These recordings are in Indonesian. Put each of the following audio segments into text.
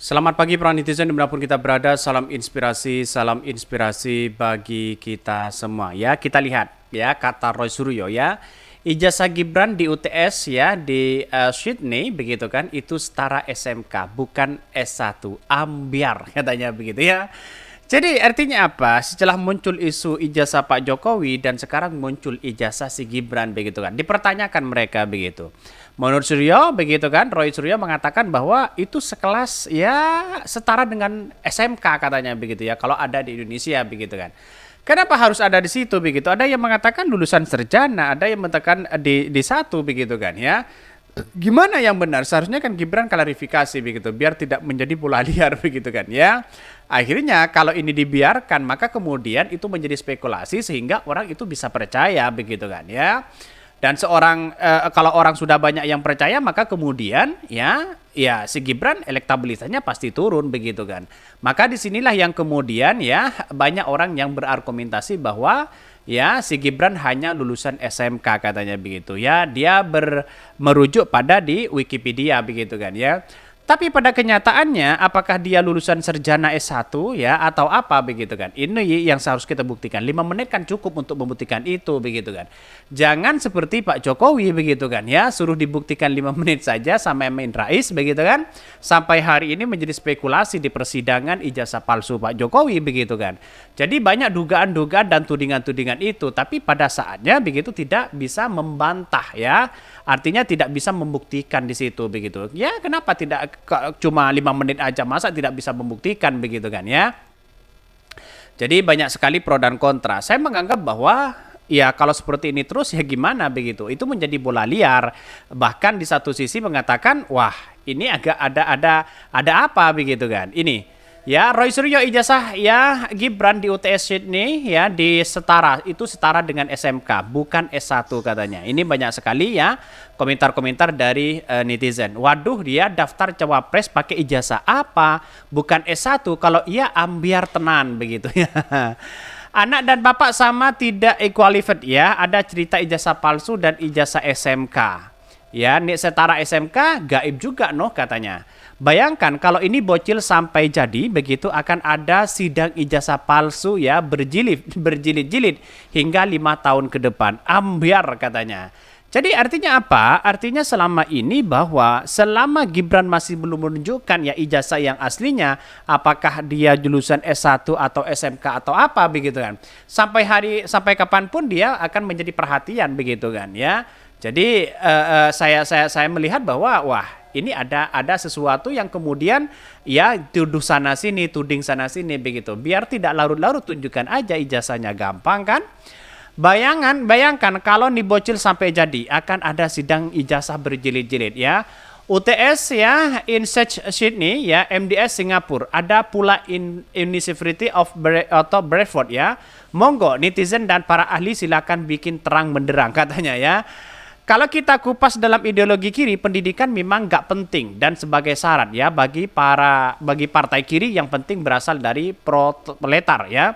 Selamat pagi para netizen dimanapun kita berada, salam inspirasi bagi kita semua ya. Kita lihat ya kata Roy Suryo ya, ijazah Gibran di UTS ya di Sydney begitu kan, itu setara SMK bukan S1, ambiar katanya begitu ya. Jadi artinya apa? Setelah muncul isu ijazah Pak Jokowi dan sekarang muncul ijazah si Gibran begitu kan. Dipertanyakan mereka begitu. Menurut Suryo begitu kan, Roy Suryo mengatakan bahwa itu sekelas ya setara dengan SMK katanya begitu ya. Kalau ada di Indonesia begitu kan. Kenapa harus ada di situ begitu? Ada yang mengatakan lulusan sarjana, ada yang mengatakan di satu begitu kan ya. Gimana yang benar? Seharusnya kan Gibran klarifikasi begitu, biar tidak menjadi bola liar begitu kan ya. Akhirnya kalau ini dibiarkan maka kemudian itu menjadi spekulasi sehingga orang itu bisa percaya begitu kan ya. Dan kalau orang sudah banyak yang percaya maka kemudian ya si Gibran elektabilitasnya pasti turun begitu kan. Maka disinilah yang kemudian ya banyak orang yang berargumentasi bahwa ya si Gibran hanya lulusan SMK katanya begitu ya. Dia merujuk pada di Wikipedia begitu kan ya. Tapi pada kenyataannya apakah dia lulusan sarjana S1 ya atau apa begitu kan. Ini yang harus kita buktikan. 5 menit kan cukup untuk membuktikan itu begitu kan. Jangan seperti Pak Jokowi begitu kan ya, suruh dibuktikan 5 menit saja sama Amin Rais begitu kan. Sampai hari ini menjadi spekulasi di persidangan ijazah palsu Pak Jokowi begitu kan. Jadi banyak dugaan-dugaan dan tudingan-tudingan itu, tapi pada saatnya begitu tidak bisa membantah ya. Artinya tidak bisa membuktikan di situ begitu. Ya kenapa tidak cuma 5 menit aja, masa tidak bisa membuktikan begitu kan ya. Jadi banyak sekali pro dan kontra. Saya menganggap bahwa ya kalau seperti ini terus ya gimana begitu. Itu menjadi bola liar. Bahkan di satu sisi mengatakan, wah ini agak ada apa begitu kan. Ini ya Roy Suryo ijazah ya Gibran di UTS Sydney ya itu setara dengan SMK bukan S1 katanya. Ini banyak sekali ya komentar-komentar dari netizen. Waduh, dia daftar cawapres pakai ijazah apa? Bukan S1, kalau iya ambiar tenan begitu ya. Anak dan bapak sama tidak qualified ya. Ada cerita ijazah palsu dan ijazah SMK. Ya, nih setara SMK gaib juga noh katanya. Bayangkan kalau ini bocil sampai jadi begitu akan ada sidang ijazah palsu ya berjilid-jilid hingga 5 tahun ke depan. Ambiar katanya. Jadi artinya apa? Artinya selama ini bahwa selama Gibran masih belum menunjukkan ya ijazah yang aslinya, apakah dia lulusan S1 atau SMK atau apa begitu kan. Sampai kapanpun dia akan menjadi perhatian begitu kan ya. Jadi saya melihat bahwa wah ini ada sesuatu yang kemudian ya tuduh sana sini, tuding sana sini begitu. Biar tidak larut-larut tunjukkan aja ijazahnya, gampang kan? Bayangkan kalau nih bocil sampai jadi akan ada sidang ijazah berjilid-jilid ya. UTS ya INSEAD Sydney ya, MDS Singapura, ada pula University of Bradford ya. Monggo netizen dan para ahli silakan bikin terang benderang katanya ya. Kalau kita kupas dalam ideologi kiri, pendidikan memang nggak penting dan sebagai syarat ya bagi partai kiri yang penting berasal dari proletar ya.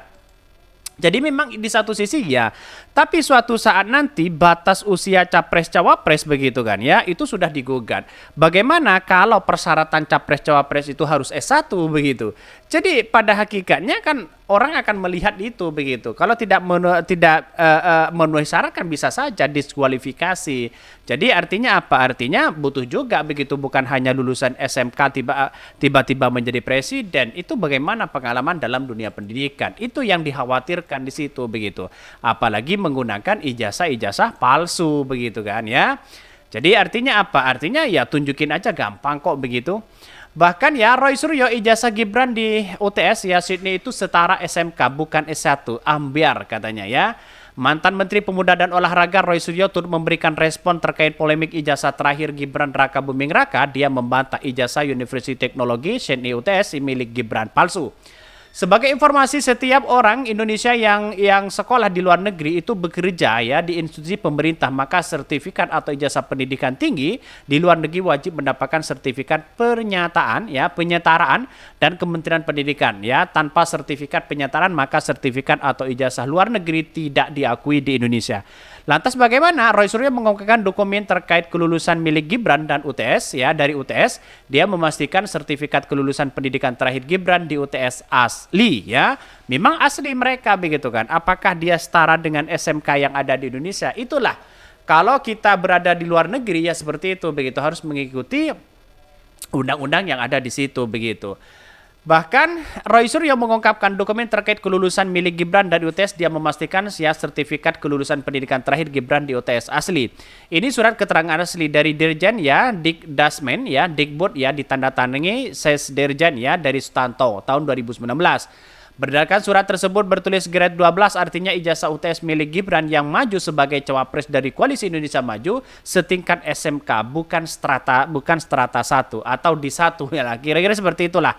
Jadi memang di satu sisi ya, tapi suatu saat nanti batas usia capres-cawapres begitu kan ya, itu sudah digugat. Bagaimana kalau persyaratan capres-cawapres itu harus S1 begitu. Jadi pada hakikatnya kan orang akan melihat itu begitu. Kalau tidak memenuhi syarat kan bisa saja diskualifikasi. Jadi artinya apa? Artinya butuh juga begitu, bukan hanya lulusan SMK tiba-tiba menjadi presiden. Itu bagaimana pengalaman dalam dunia pendidikan. Itu yang dikhawatirkan di situ begitu. Apalagi menggunakan ijazah-ijazah palsu begitu kan ya. Jadi artinya apa? Artinya ya tunjukin aja, gampang kok begitu. Bahkan ya Roy Suryo ijazah Gibran di UTS ya Sydney itu setara SMK bukan S1, ambiar katanya ya. Mantan Menteri Pemuda dan Olahraga Roy Suryo turut memberikan respon terkait polemik ijazah terakhir Gibran Raka Buming Raka. Dia membantah ijazah University Teknologi Sydney UTS milik Gibran palsu. Sebagai informasi, setiap orang Indonesia yang sekolah di luar negeri itu bekerja ya di institusi pemerintah, maka sertifikat atau ijazah pendidikan tinggi di luar negeri wajib mendapatkan sertifikat penyataan ya, penyetaraan dan Kementerian Pendidikan ya. Tanpa sertifikat penyetaraan maka sertifikat atau ijazah luar negeri tidak diakui di Indonesia. Lantas bagaimana Roy Suryo mengungkapkan dokumen terkait kelulusan milik Gibran dan UTS ya dari UTS. Dia memastikan sertifikat kelulusan pendidikan terakhir Gibran di UTS asli ya. Memang asli mereka begitu kan. Apakah dia setara dengan SMK yang ada di Indonesia? Itulah. Kalau kita berada di luar negeri ya seperti itu begitu, harus mengikuti undang-undang yang ada di situ begitu. Bahkan Roy Suryo mengungkapkan dokumen terkait kelulusan milik Gibran dari UTS. Dia memastikan ya sertifikat kelulusan pendidikan terakhir Gibran di UTS asli. Ini surat keterangan asli dari Dirjen ya Dikdasmen ya Dikbud ya ditandatangani Sesdirjen ya dari Sutanto tahun 2019. Berdasarkan surat tersebut bertulis grade 12, artinya ijazah UTS milik Gibran yang maju sebagai cawapres dari Koalisi Indonesia Maju setingkat SMK, bukan strata 1 atau di 1 ya lah. Kira-kira seperti itulah.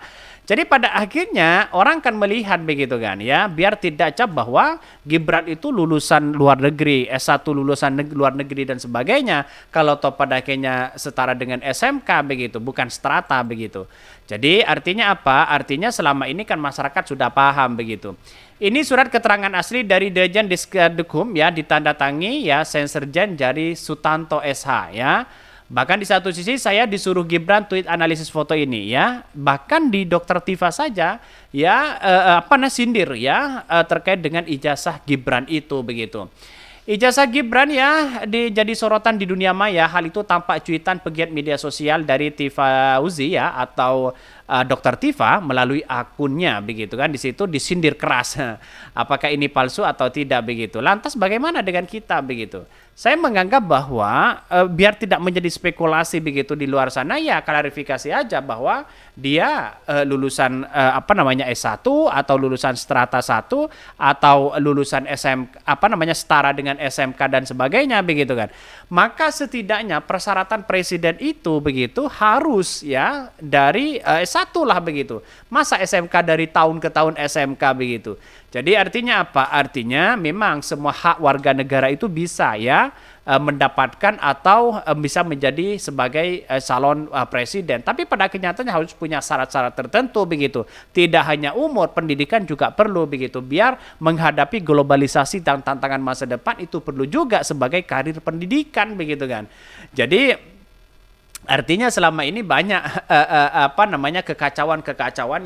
Jadi pada akhirnya orang kan melihat begitu kan ya, biar tidak cap bahwa Gibran itu lulusan luar negeri, S1 lulusan luar negeri dan sebagainya. Kalau toh pada akhirnya setara dengan SMK begitu, bukan strata begitu. Jadi artinya apa? Artinya selama ini kan masyarakat sudah paham begitu. Ini surat keterangan asli dari Dirjen Diskadkum ya, ditandatangi ya Senserjen dari Sutanto SH ya. Bahkan di satu sisi saya disuruh Gibran tweet analisis foto ini ya. Bahkan di Dokter Tifa saja ya sindir ya terkait dengan ijazah Gibran itu begitu. Ijazah Gibran ya jadi sorotan di dunia maya. Hal itu tampak cuitan pegiat media sosial dari Tifa Uzi ya atau Dokter Tifa melalui akunnya begitu kan. Di situ disindir keras. Apakah ini palsu atau tidak begitu. Lantas bagaimana dengan kita begitu? Saya menganggap bahwa biar tidak menjadi spekulasi begitu di luar sana ya klarifikasi aja bahwa dia lulusan S1 atau lulusan strata 1 atau lulusan setara dengan SMK dan sebagainya begitu kan. Maka setidaknya persyaratan presiden itu begitu harus ya dari S1 lah begitu. Masa SMK dari tahun ke tahun SMK begitu. Jadi artinya apa? Artinya memang semua hak warga negara itu bisa ya mendapatkan atau bisa menjadi sebagai calon presiden. Tapi pada kenyataannya harus punya syarat-syarat tertentu begitu. Tidak hanya umur, pendidikan juga perlu begitu. Biar menghadapi globalisasi dan tantangan masa depan itu perlu juga sebagai karir pendidikan begitu kan. Jadi artinya selama ini banyak kekacauan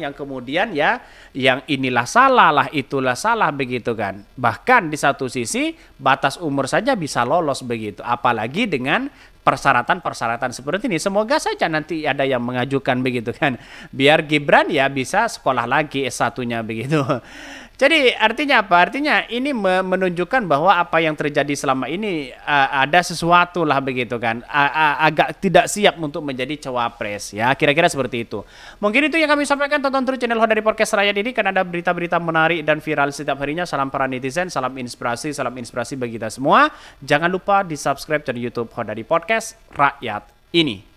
yang kemudian ya yang inilah salah lah itulah salah begitu kan. Bahkan di satu sisi batas umur saja bisa lolos begitu. Apalagi dengan persyaratan-persyaratan seperti ini. Semoga saja nanti ada yang mengajukan begitu kan. Biar Gibran ya bisa sekolah lagi S1-nya begitu. Jadi artinya apa? Artinya ini menunjukkan bahwa apa yang terjadi selama ini ada sesuatu lah begitu kan. Agak tidak siap untuk menjadi cawapres ya. Kira-kira seperti itu. Mungkin itu yang kami sampaikan. Tonton terus channel Hodari Podcast Rakyat ini kan ada berita-berita menarik dan viral setiap harinya. Salam para netizen, salam inspirasi bagi kita semua. Jangan lupa di subscribe channel YouTube Hodari Podcast Rakyat ini.